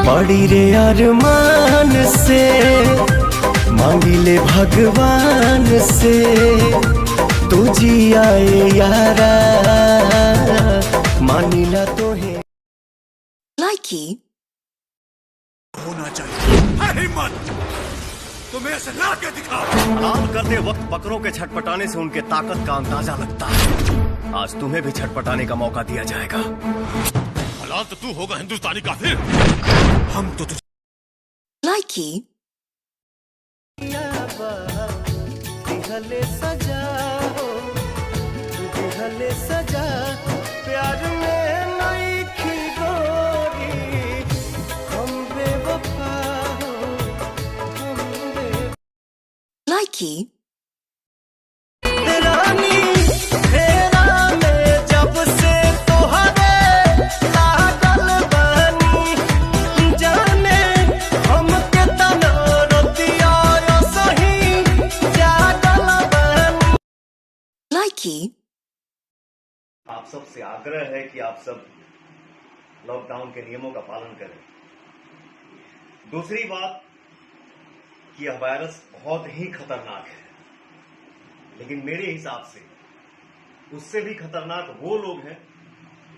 बड़ी रे अरमान से मांगिले भगवान से तू जी आए यारा मानिला तो है लाइकी होना चाहिए। हिम्मत तुम्हें ऐसे ला के दिखा। काम करते वक्त बकरों के छटपटाने से उनके ताकत का अंदाजा लगता है। आज तुम्हें भी छटपटाने का मौका दिया जाएगा। हलाल तो तू होगा हिंदुस्तानी काफिर। हम तो लाइकी दिहले सजा हो दिहले सजा प्यार में नहीं खी गोरी हम बेवफा हो हम लाइकी रानी फेरा में जब से तोहरे लागल बानी जाने हम के तना रतिया सही जागल बानी लाइकी आप सब से आग्रह है कि आप सब लॉकडाउन के नियमों का पालन करें। दूसरी बात कि यह वायरस बहुत ही खतरनाक है, लेकिन मेरे हिसाब से उससे भी खतरनाक वो लोग हैं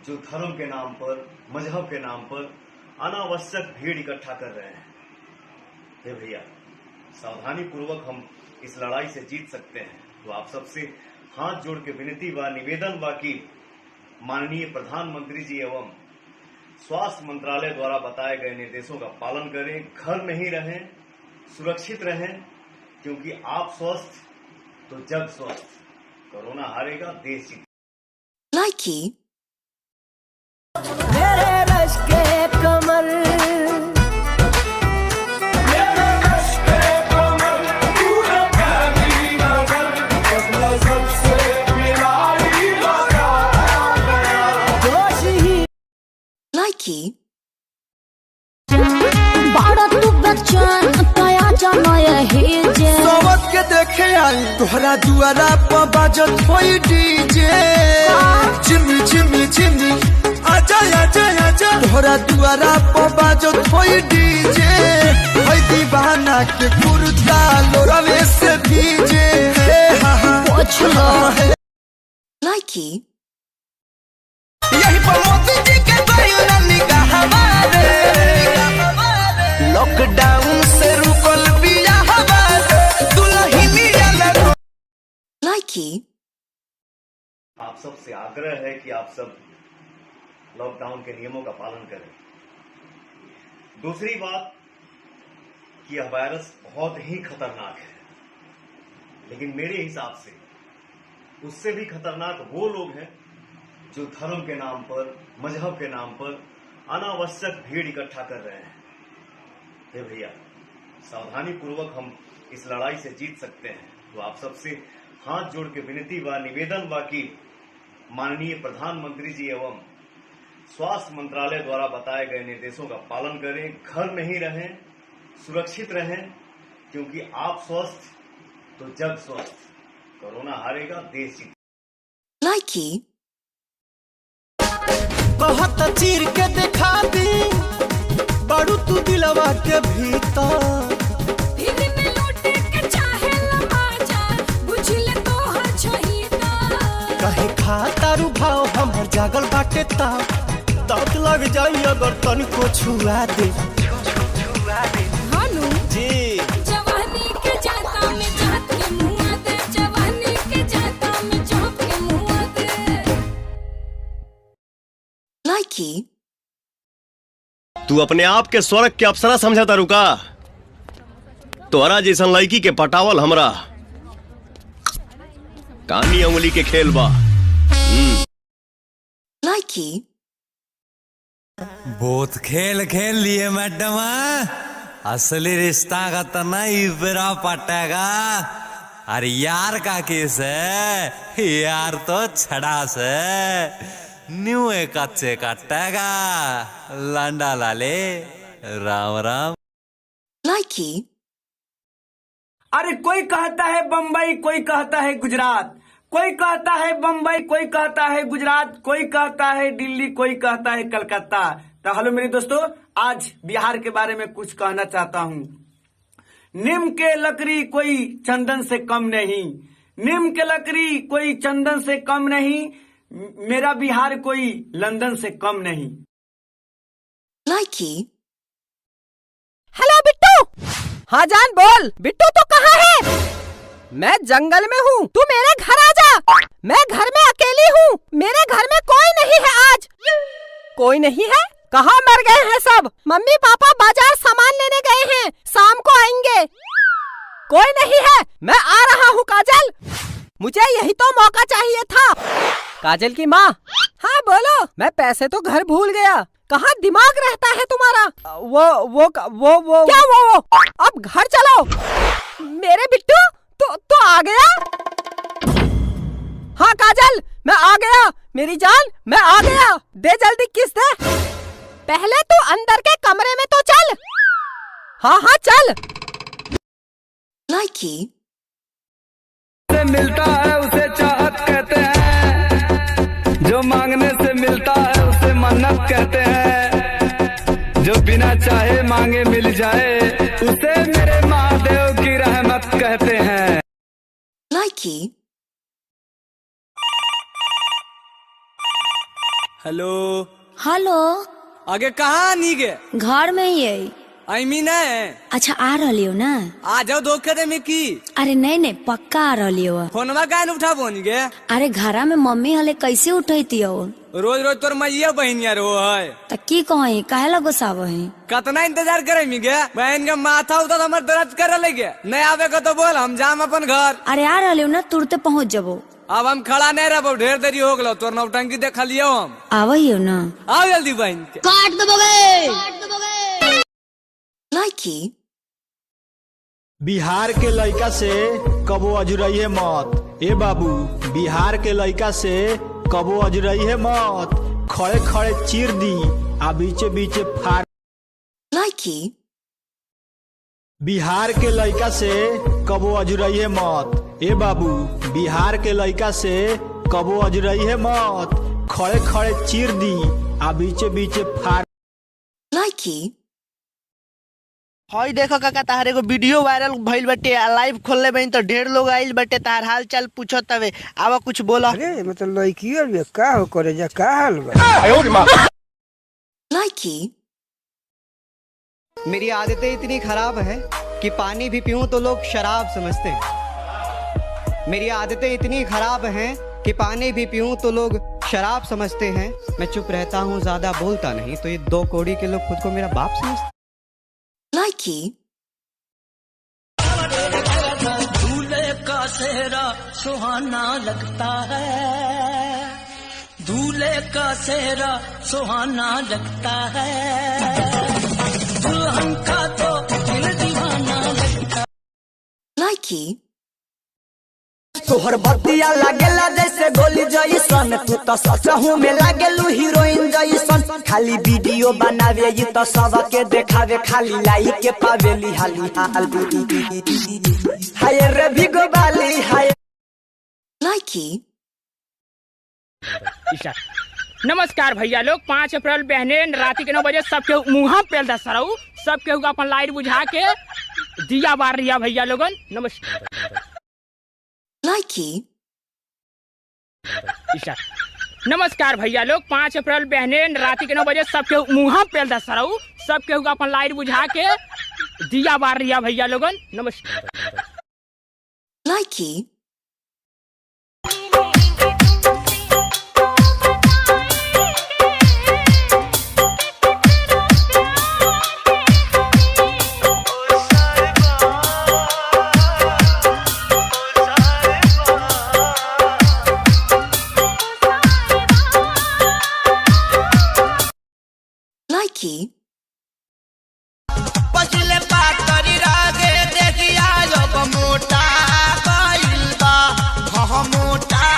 जो धर्म के नाम पर, मजहब के नाम पर अनावश्यक भीड़ इकट्ठा कर रहे हैं। हे भैया, सावधानी पूर्वक हम इस लड़ाई से जीत सकते हैं। तो आप सबसे हाथ जोड़ के विनती व निवेदन बा कि माननीय प्रधानमंत्री जी एवं स्वास्थ्य मंत्रालय द्वारा बताए गए निर्देशों का पालन करें, घर में ही रहें, सुरक्षित रहें, क्योंकि आप स्वस्थ तो जग स्वस्थ। कोरोना हारेगा, देश जीतेगा। लाइकी मेरे रश के कमर लाइकी भारत तू बच्चन कया जाना यही जे सोवत के देखे आई तोहरा दुआरा पर बाजत होई डीजे चिमी चिमी चिमी आजा आजा आजा तोहरा दुआरा पर बाजत होई डीजे होई दीवाना के कुर्ता लोरवे से भीजे हा हा पोछलो लाइकी यही पर मोदी जी के बयान निगाह हमारे लॉकडाउन से रुकल बिया हमारे दुल्हनिया लगो लाइकी आप सब से आग्रह है कि आप सब लॉकडाउन के नियमों का पालन करें। दूसरी बात कि यह वायरस बहुत ही खतरनाक है, लेकिन मेरे हिसाब से उससे भी खतरनाक वो लोग हैं जो धर्म के नाम पर, मजहब के नाम पर अनावश्यक भीड़ इकट्ठा कर रहे हैं। हे भैया, सावधानी पूर्वक हम इस लड़ाई से जीत सकते हैं। तो आप सबसे हाथ जोड़ के विनती व निवेदन बा कि माननीय प्रधानमंत्री जी एवं स्वास्थ्य मंत्रालय द्वारा बताए गए निर्देशों का पालन करें, घर में ही रहें, सुरक्षित रहें, क्योंकि आप स्वस्थ तो जग स्वस्थ। कोरोना हारेगा, देश जीतेगा। लाइकी कहत चीर के दिखा दी बड़ू तू दिलवा के भीतर फिर में लौटे के चाहे लमाजा बुझले तो हर छहिदा कहे खाता रू भाव हमर जागल बाटे दांत लग जाई अगर तनिको छुआ दे हानु जी जवानी के जाता में जात के मुआ दे जवानी के जाता में जात के मुआ दे लाइकी तू अपने आप के स्वर्ग के अप्सरा समझता रुका? तोहरा जैसन लड़की के पटावल हमरा कानी उंगली के खेल बा। लाइकी बहुत खेल खेल लिए मैडम, असली रिश्ता का तो नहीं इबरा पटेगा। अरे यार का केस है, यार तो छड़ा से न्यू कच्चे कटेगा। लंडा लाले राम राम। लाइकी अरे कोई कहता है बम्बई, कोई कहता है गुजरात, कोई कहता है बम्बई, कोई कहता है गुजरात, कोई कहता है दिल्ली, कोई कहता है कलकत्ता। तो हेलो मेरे दोस्तों, आज बिहार के बारे में कुछ कहना चाहता हूँ। नीम के लकड़ी कोई चंदन से कम नहीं, नीम के लकड़ी कोई चंदन से कम नहीं, मेरा बिहार कोई लंदन से कम नहीं। लाइकी। हेलो बिट्टू। हाँ जान बोल। बिट्टू तो कहाँ है? मैं जंगल में हूँ, तू मेरे घर आ जा। मैं घर में अकेली हूँ, मेरे घर में कोई नहीं है आज। कोई नहीं है? कहाँ मर गए हैं सब? मम्मी पापा बाजार सामान लेने गए हैं, शाम को आएंगे। कोई नहीं है, मैं आ रहा हूँ काजल। मुझे यही तो मौका चाहिए था। काजल की माँ। हाँ बोलो। मैं पैसे तो घर भूल गया। कहाँ दिमाग रहता है तुम्हारा? वो क्या वो? अब घर चलो। मेरे बिट्टू तो आ गया। हाँ काजल, मैं आ गया। मेरी जान, मैं आ गया। दे जल्दी किस दे। पहले तू अंदर के कमरे में तो चल। हाँ चल। लाइकी। से मिलता है उसे चाहत कहते हैं, जो मांगने से मिलता है उसे मन्नत कहते हैं, जो बिना चाहे मांगे मिल जाए उसे मेरे महादेव की रहमत कहते हैं। लाइकी। हेलो। हेलो। आगे कहाँ नहीं गे? घर में ही है। आई मीन है। अच्छा आ रही हो ना? आ जाओ धोखे में की। अरे नहीं पक्का आ रही हो। फोनवा का उठा बोन गे? अरे घरा में मम्मी हले कैसे उठती हो? रोज रोज तोर मैया बहनिया रो है तो की कहे काहे लगो साव है? कतना इंतजार करे मिगे? बहन का माथा उतर हमर दर्द करे लगे। नहीं आवे को तो बोल, हम जाम अपन घर। अरे आ रही हो ना, तुरते पहुँच जबो। अब हम खड़ा नहीं रहो, ढेर देरी हो गलो। तोर नौटंकी देखा लियो हम। आवही हो ना? आओ जल्दी बहन के। काट दबोगे। लाइकी। बिहार के लड़का से कबो अजुरई है मत। ए बाबू, बिहार के लड़का से कबो अजुरई है मत। खड़े खड़े चीर दी आ बीचे बीचे फाड़। लाइकी। बिहार के लड़का से कबो अजुरई है मत। ए बाबू, बिहार के लड़का से कबो अजुरई है मत। खड़े खड़े चीर दी आ बीचे बीचे फाड़। लाइकी। हई देखो काका, तारे को वीडियो वायरल भइल बटे, लाइव खोलले बनी तो ढेर लोग आइल बटे, तार हाल चाल पूछो तवे। आवा कुछ बोला। अरे मतलब लड़की और का हो करे जा, का हाल बा? लाइकी। मेरी आदतें इतनी खराब है कि पानी भी पीऊं तो लोग शराब समझते हैं। मेरी आदतें इतनी खराब हैं कि पानी भी पीऊं तो लोग शराब समझते हैं। मैं चुप रहता हूं, ज्यादा बोलता नहीं, तो ये 2 कौड़ी के लोग खुद को मेरा बाप समझते। लाइकी। दूल्हे का सेहरा सुहाना लगता है, दूल्हे का सेहरा सुहाना लगता है, दुल्हन का तो दिल दीवाना लगता है। लाइकी। तोहर बतिया लागेला जैसे गोली जैसन, तू तो सचहू में लागेलू हीरोइन जैसन। खाली वीडियो बनावे ये तो सबके देखावे, खाली लाइक के पावेली हाली हाय रे भिगो बाली हाय। लाइकी। नमस्कार भैया लोग, 5 अप्रैल बहने रात के 9 बजे सबके मुँह पे दसराऊ, सबके अपन लाइट बुझा के दिया बार रिया भैया लोगन। नमस्कार। लाइकी। नमस्कार भैया लोग, 5 अप्रैल बहने रात के 9 बजे सबके मुँह पे दसराऊ, सबके अपन लाइट बुझा के दिया बार रिया भैया लोगन। नमस्कार। लाइकी। लाइकी। पछले पातरी रागे देखिया जब मोटा गइल बा, मोटा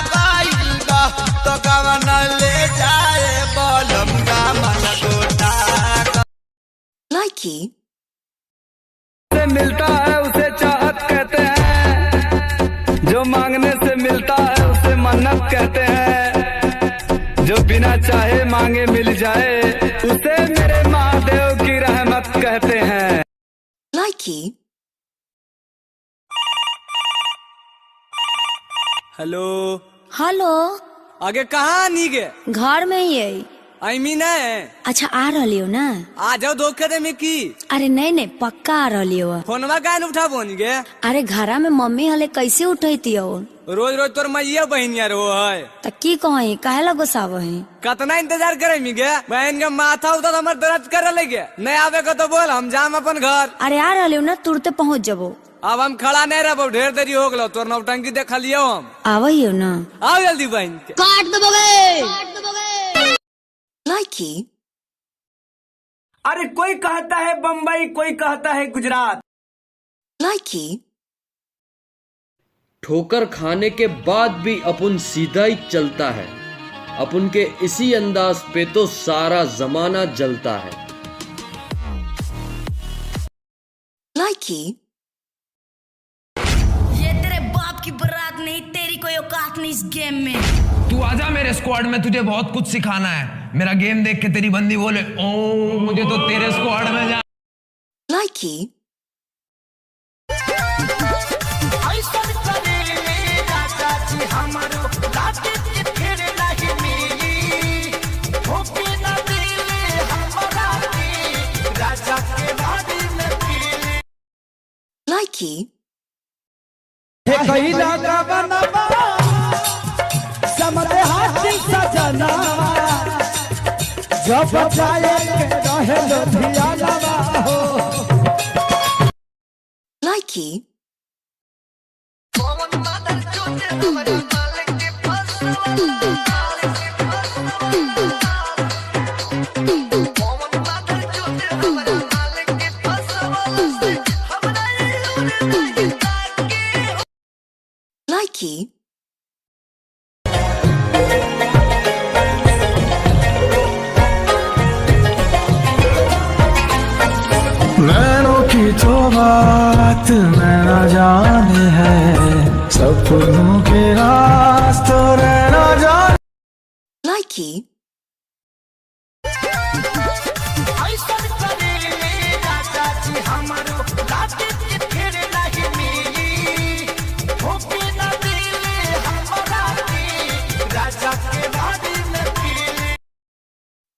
गइल बा, तो कवन ले जाए बलमगा मन गोटा। लाइकी। से मिलता है उसे चाहत कहते हैं, जो मांगने से मिलता है उसे मन्नत कहते हैं, जो बिना चाहे मांगे मिल जाए, उसे मेरे महादेव की रहमत कहते हैं। लाइकी हेलो हेलो, आगे कहाँ नहीं गे? घर में ही है। आई मीन है। अच्छा आ रही हो ना? आ जाओ धोखे दे में की। अरे नहीं नहीं, पक्का आ रही हो। फोनवा काहे न उठा बोन गे? अरे घरा में मम्मी हले कैसे उठती हो? रोज रोज तोर मैया बहनिया रो है। त की कही, काहे ला गुस्साव है? कतना इंतजार करे मी गे? बहन के माथा उठा तो हमर दर्द करे लगे। नहीं आवे को तो बोल, हम जाम अपन घर। अरे आ रही हो ना, तुरते पहुँच जबो। अब हम खड़ा नहीं रहो, ढेर देरी हो गलो। तोर नौटंकी देख लियो हम। आवही हो ना? आओ जल्दी बहन के। काट दोगे। लाइकी अरे कोई कहता है बम्बई, कोई कहता है गुजरात। लाइकी ठोकर खाने के बाद भी अपन सीधा ही चलता है। अपन के इसी अंदाज पे तो सारा जमाना जलता है। लाइकी ये तेरे बाप की बारात नहीं, तेरी कोई औकात नहीं इस गेम में। तू आजा मेरे स्क्वाड में, तुझे बहुत कुछ सिखाना है। मेरा गेम देख के तेरी बंदी बोले ओ मुझे तो तेरे स्क्वाड में जा। लाइकी लाइकी कहीं लगा बनवा समरे हाथी सजना, जब जाए के रहे लोधिया लवा हो। लाइकी लाइकी नैनों की तो बात नैना जाने है, सपनों के रास्तों नैना जाने। लाइकी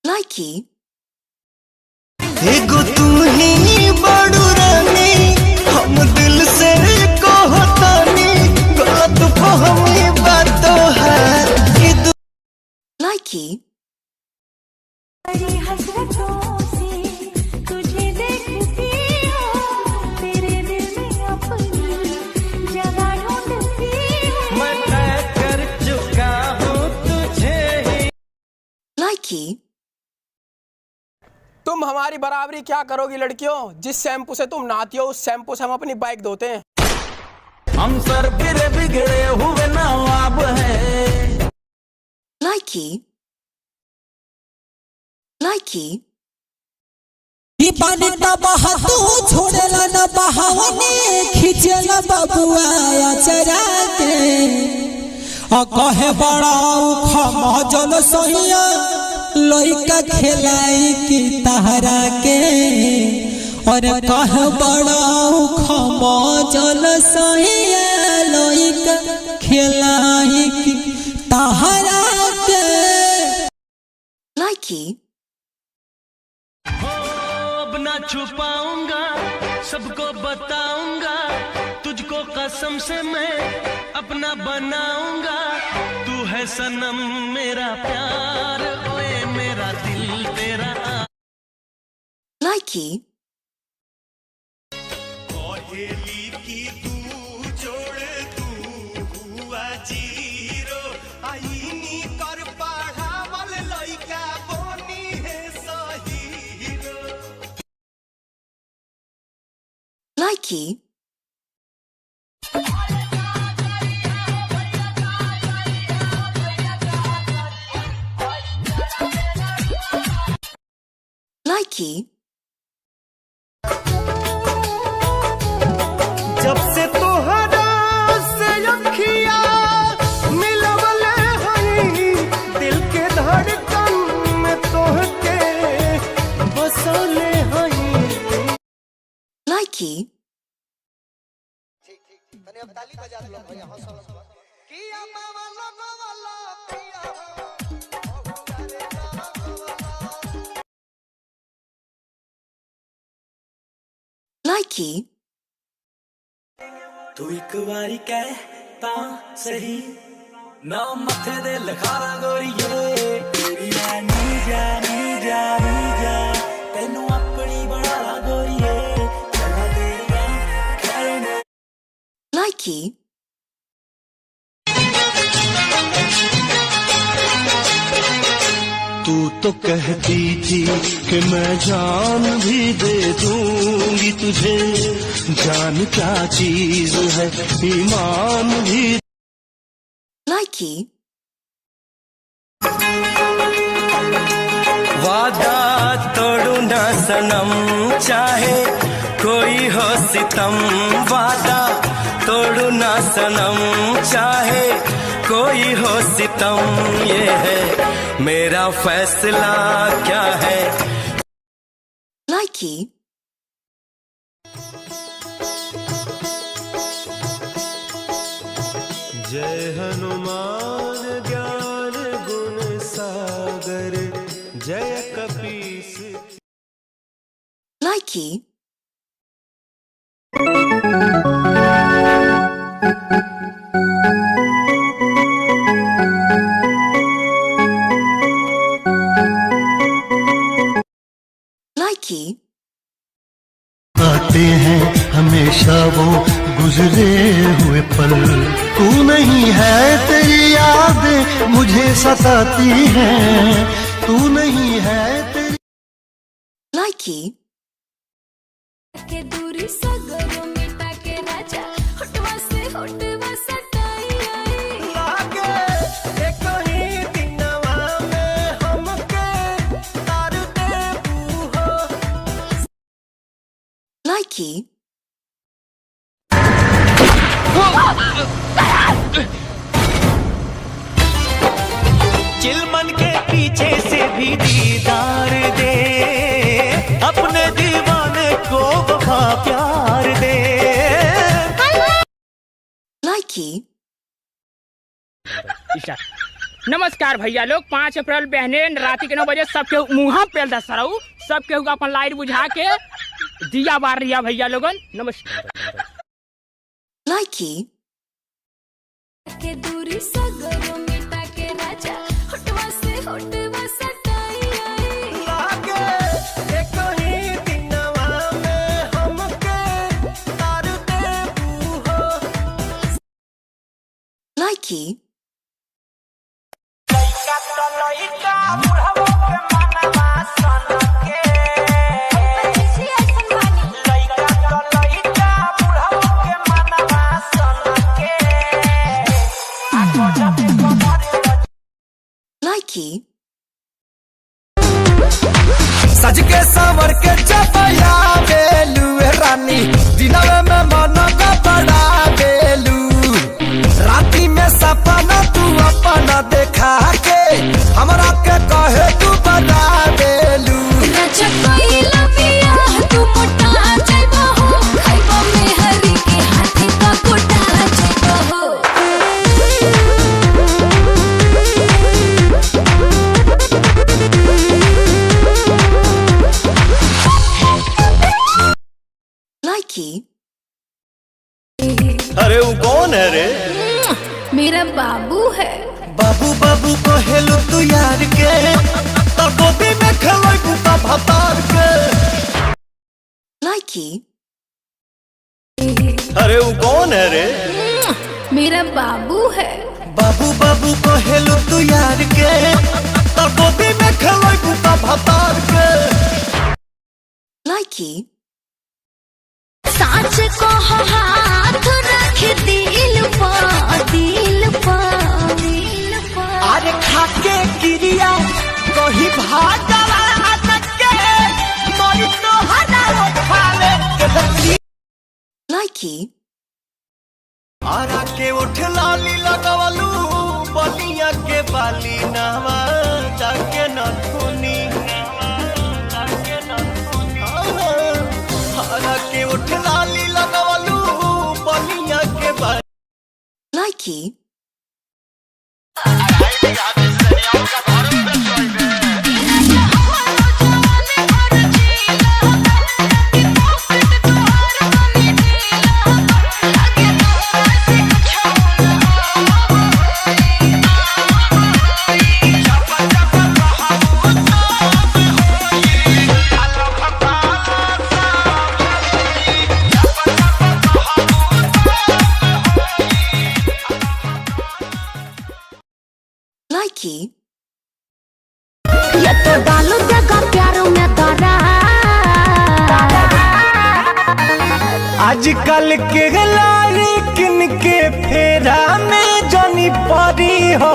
लाइकी एगो तू ही बड़ू रानी, हम दिल से कहतानी, गलत फहमी बात है। लाइकी मैं तय कर चुका हूँ तुझे ही। लाइकी तुम हमारी बराबरी क्या करोगी लड़कियों? जिस शैम्पू से तुम नहाती हो उस शैम्पू से हम अपनी बाइक धोते हैं। हम सर फिर बिगड़े हुए नवाब हैं। लाइकी लाइकी ही पानी ना बहा तू छोड़ेला ना बहावने, खींचेला बबुआ या चरा के। आ कहे बड़ा खमा जल सहिया, लइका खेलाई की तहरा के। और कहे बड़ा खमा जल सहिया, लइका खेलाई की तहरा के। लाइकी अब ना छुपाऊंगा, सबको बताऊंगा, तुझको कसम से मैं अपना बनाऊंगा। तू है सनम मेरा प्यार, ओए मेरा दिल तेरा। लाइकी कोहेली की तू जोड़ तू हुआ जीरो, आईनी कर पढ़ावल लइका बोनी है सहीरो। लाइकी लाइकी जब से तोहरा से अखिया मिलवले हई, दिल के धड़कन लाइकी तू एक बारी कह ता सही ना मथे दे लखारा गोरीए तेरी नी जा तेनू अपनी बना ला गोरीए चला तेरा खेलने लाइकी तू तो कहती थी कि मैं जान भी दे दूंगी तुझे, जान क्या चीज है ईमान भी। लाइकी वादा तोड़ू ना सनम चाहे कोई हो सितम, वादा तोड़ू ना सनम चाहे कोई हो सितम, ये है मेरा फैसला क्या है। लाइकी जय हनुमान ज्ञान गुण सागर जय कपीस। लाइकी लाइकी आते हैं हमेशा वो गुजरे हुए पल, तू नहीं है तेरी यादें मुझे सताती हैं, तू नहीं है तेरी। लाइकी के दूरी सगरो मिटा के राजा होटवा से होटवा सटाई आई लागे एक ही दिनवा में हमके तार देबू हो। लाइकी चिलमन के पीछे से भी दीदार दे, अपने दीवाने को वफा प्यार दे। लाइकी नमस्कार भैया लोग, 5 अप्रैल बहने रात के 9 बजे सबके मुँह पेल दस सरऊ, सबके अपन लाइट बुझा के दिया बार रिया भैया लोगन। नमस्कार। लाइकी के दूरी सगरो मिटा के राजा होटवा से होटवा सटाई आई लागे एक ही दिनवा में हमके तार देबू हो। लाइकी लाइकी सज के संवर के चपया बेलू रानी, दिनवे में मन का बड़ा बेलू, राती में सपना तू अपना देखा के हमरा के कहे तू बड़ा बेलू। राजा कोई लबिया तू मोटा जाइबा हो, खाइबा में हरी के हाथी का कोटा जाइबा हो। लाइकी अरे वो कौन है रे? मेरा बाबू है। बाबू बाबू कहेलू तू यार के, तब भी में खेलोई बुता भतार के। लाइकी अरे वो कौन है रे? मेरा बाबू है। बाबू बाबू कहेलू तू यार के, तब भी में खेलोई बुता भतार के। लाइकी साँच को हाथ रख दिल पर दिल पर दिल पर। अरे खाके क्रिया कही भागवा के मोरी तो हरा खाले के। लाइकी आरा के उठ लाली लगवलू, बलिया के बाली नहवा जाके नथुनी, आरा के उठ लाली लगवलू, बलिया के बाली। Likey. Likey. ये तो डालो जगह प्यारों में दरा आजकल के लारी किनके फेरा में जानी परी हो।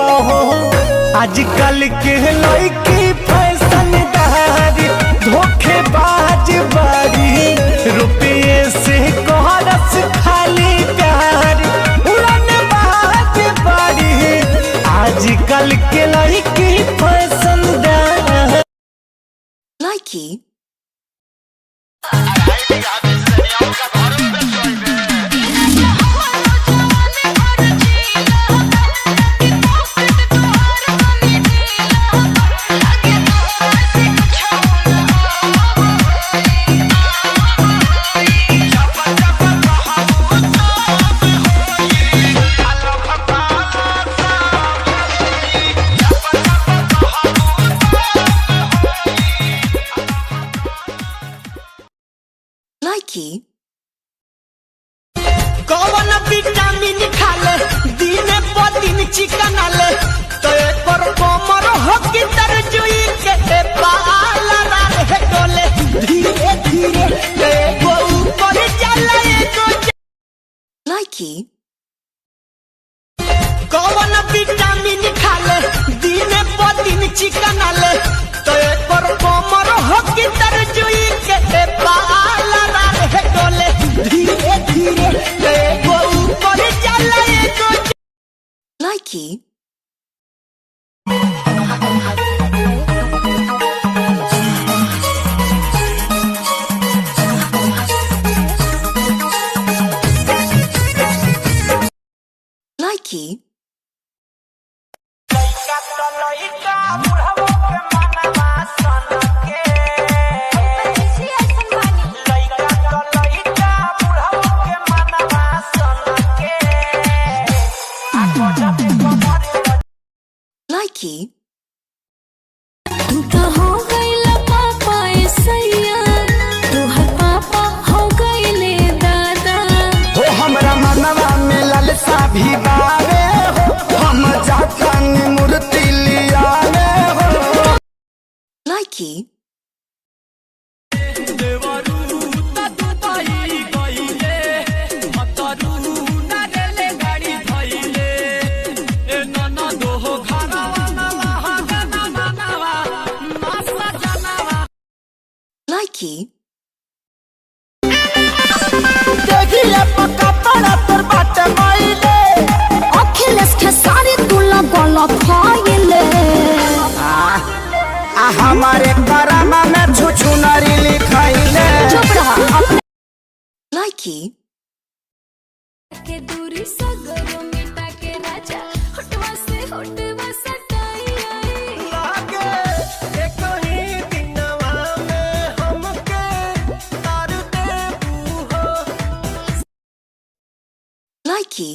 आजकल के लड़की फैशन दारी धोखेबाज बारी रुपये से कोरस खाली प्यारी उड़न बाज बारी। आजकल के लड़की फैशन दारी Likey. Likey. कौन विटामिन खाले दिन प दिन चिकन आले तो एकर कमर हो कि तरजुई के बाल रहे डोले धीरे धीरे एगो ऊपर चले एगो Likey. कौन विटामिन खाले दिन प दिन चिकन आले तो एकर कमर हो कि तरजुई के बाल रहे डोले धीरे धीरे एगो ऊपर चले एगो Likey. Likey. Likey. तू तो हो गईला पापा ऐसैया तोहर पापा हो गईले दादा हो हमरा मनवा में ललसा भी बावे हो हम जातन मूर्ति लियावे हो। Likey. Likey. देखिए पक्का पड़ा तर बाटे माइले अखिलेश के सारी तू लगल फाइले हमारे करामा में छुछु नारी लिखाइले। चुप रहा अपने Likey. के दूरी सगरो मिटा के राजा होटवा से होटवा सटाई लागे एक ही दिनवा में हमके तार देबू हो। Likey.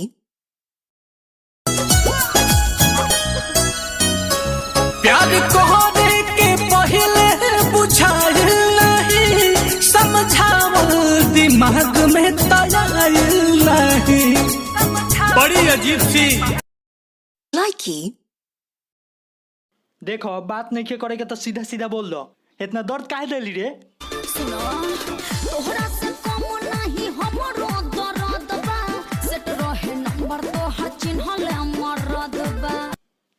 प्यार कोहरे के पहले बुझाइल नहीं समझावल दिमाग में तयाइल नहीं। बड़ी अजीब सी Likey. देखो अब बात नहीं करे के तो सीधा सीधा बोल दो। इतना दर्द काहे देली रे? सुनो तोहरा से कम नहीं हमरो दर्द बा सेट रहे नंबर तो चिन्हल मरद बा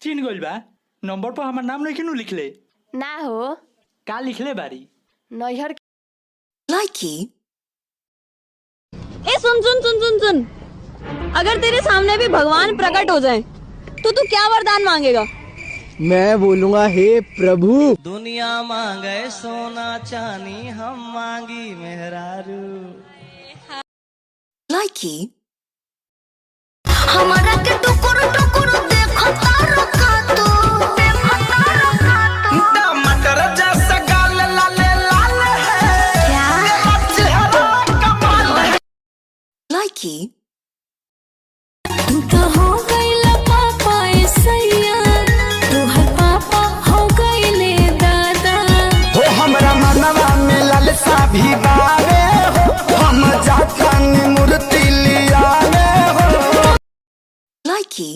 चिन्ह गइल बा नंबर पर हमार नाम नहीं क्यों लिखले? ना हो का लिखले बारी? नैहर Likey. ए सुन सुन सुन सुन सुन अगर तेरे सामने भी भगवान प्रकट हो जाए तो तू क्या वरदान मांगेगा? मैं बोलूंगा हे प्रभु। दुनिया मांगे सोना चांदी हम मांगी मेहरारू। Likey. हमारा के टुकुर टुकुर देखता रखा तू टमाटर जैसा गाल लाल लाल है तेरा चेहरा कमाल है। Likey. तू तो हो गईला पापा सैया तू है पापा हो गईले दादा हो हमरा मनवा में लालसा भी बावे हो हम जातन मूर्ति लियावे हो। Likey.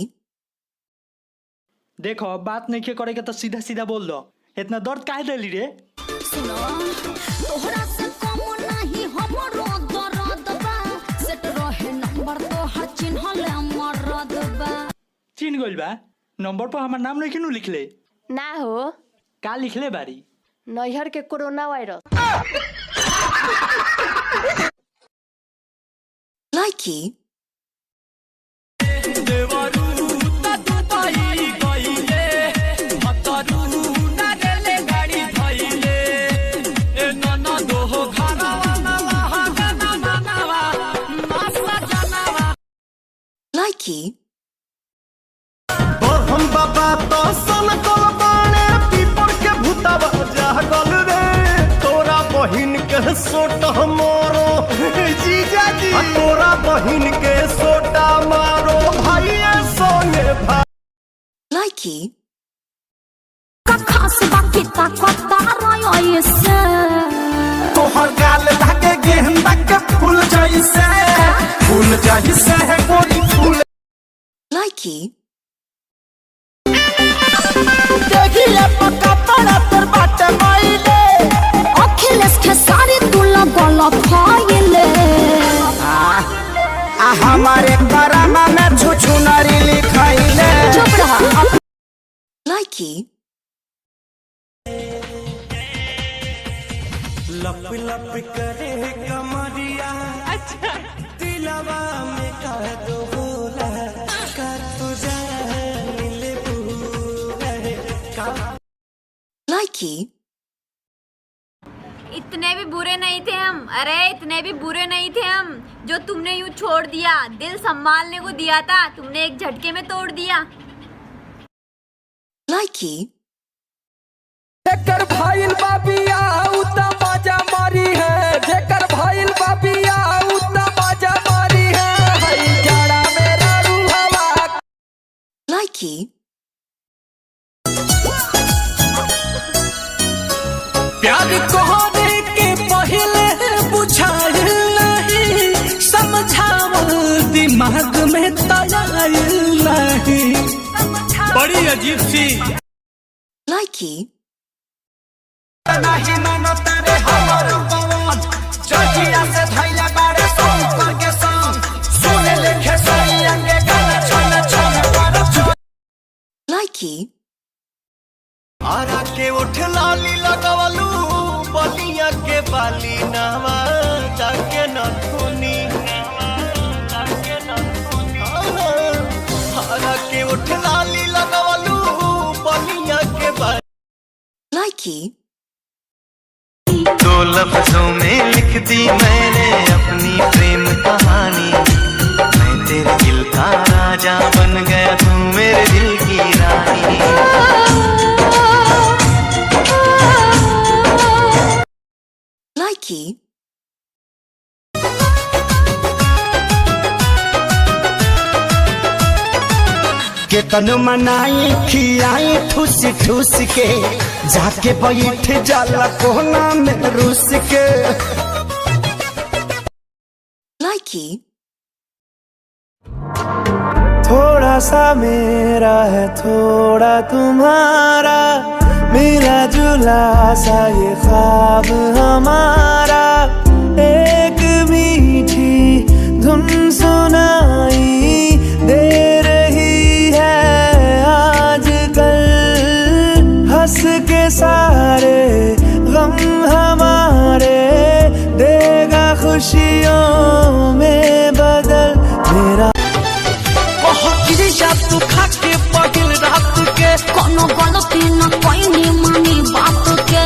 देखो बात नहीं करेगा तो सीधा सीधा बोल दो, इतना दर्द काहे देली रे? सुनो तोहरा से कम नहीं हमरो दर्द बा सेट रहे नंबर तो हर चिन्हले मरद बा चिन गइल बा नंबर पर हमार नाम नहीं क्यों लिखले? ना हो का लिखले बारी? नैहर के कोरोना वायरस। Likey. Likey. हम बाबा तो सन कल बाणे पीपर के भूतवा जागल रे तोरा बहिन के सोटा मारो जीजा जी तोरा बहिन के सोटा मारो भाई सोने भाई। Likey. खास बाकी ताकता रयो से तोहर गाल लागे गेंदा के फूल जैसे है गोरी फूल। Likey. देखिए पक्का पड़ा तर बाटे माइले अखिलेश के सारी तू लगल फाइले हमारे करामा में छुछु नारी लिखाइले। चुप रहा। Likey. लप लप करे कमरिया अच्छा दिलवा में का दो बोला कर तुझे मिले का। Likey. इतने भी बुरे नहीं थे हम, अरे इतने भी बुरे नहीं थे हम जो तुमने यूं छोड़ दिया। दिल संभालने को दिया था तुमने एक झटके में तोड़ दिया। Likey. जेकर भाईल बाबिया उता बाजा मारी है, जेकर भाईल बाबिया उता बाजा मारी है, हई जाड़ा मेरा रूहवा। Likey. प्यार कहने के पहले बुझाइल नहीं समझावल दिमाग में तयाइल नहीं। बड़ी अजीब सी। Likey. नहीं मानो तेरे हमर पवन चढ़िया से धैला बारे संग करके संग सुने लिखे सही अंगे गाना छन छन पर छन। Likey. आरा के उठ लाली लगवलू बलिया के बाली नावा जाके न धुनी आरा के उठ लाली लगवलू बलिया के बाली। Likey. दो लफ्जों में लिख दी मैंने अपनी प्रेम कहानी, मैं तेरे दिल का राजा बन गया तू मेरे दिल की रानी। Likey. के तनु मनाई खियाई ठूस ठूस के जाके बैठ जाला कोना में रूस के। Likey. थोड़ा सा मेरा है थोड़ा तुम्हारा मिला जुला सा ये ख्वाब हमारा एक मीठी धुन सुनाई दे रही है आजकल हंस के सारे गम हमारे देगा खुशियों में बदल मेरा। तू खा के पगिल रात के कोनो गलती न कोई मानी बात के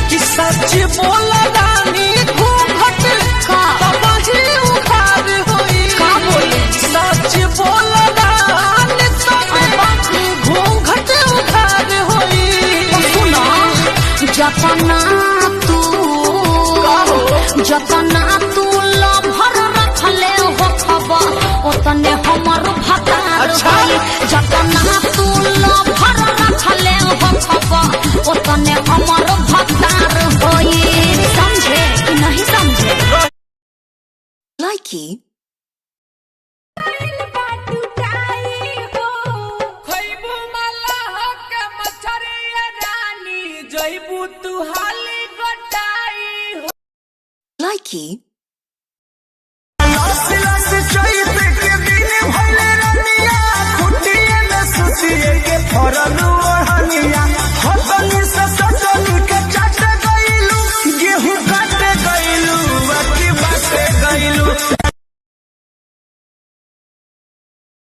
कि सच बोला रानी घूंघट का बाजी उखाड़ होई का बोले सच बोला जतना तू लभर रखले हो खबर ओतने हमर भतार होई जतना तू लभर रखले हो खबर ओतने हमर भतार होई समझे कि नहीं समझे Likey. Likey. के दिन भइले रनिया खुटिए में सुतिए के फरलू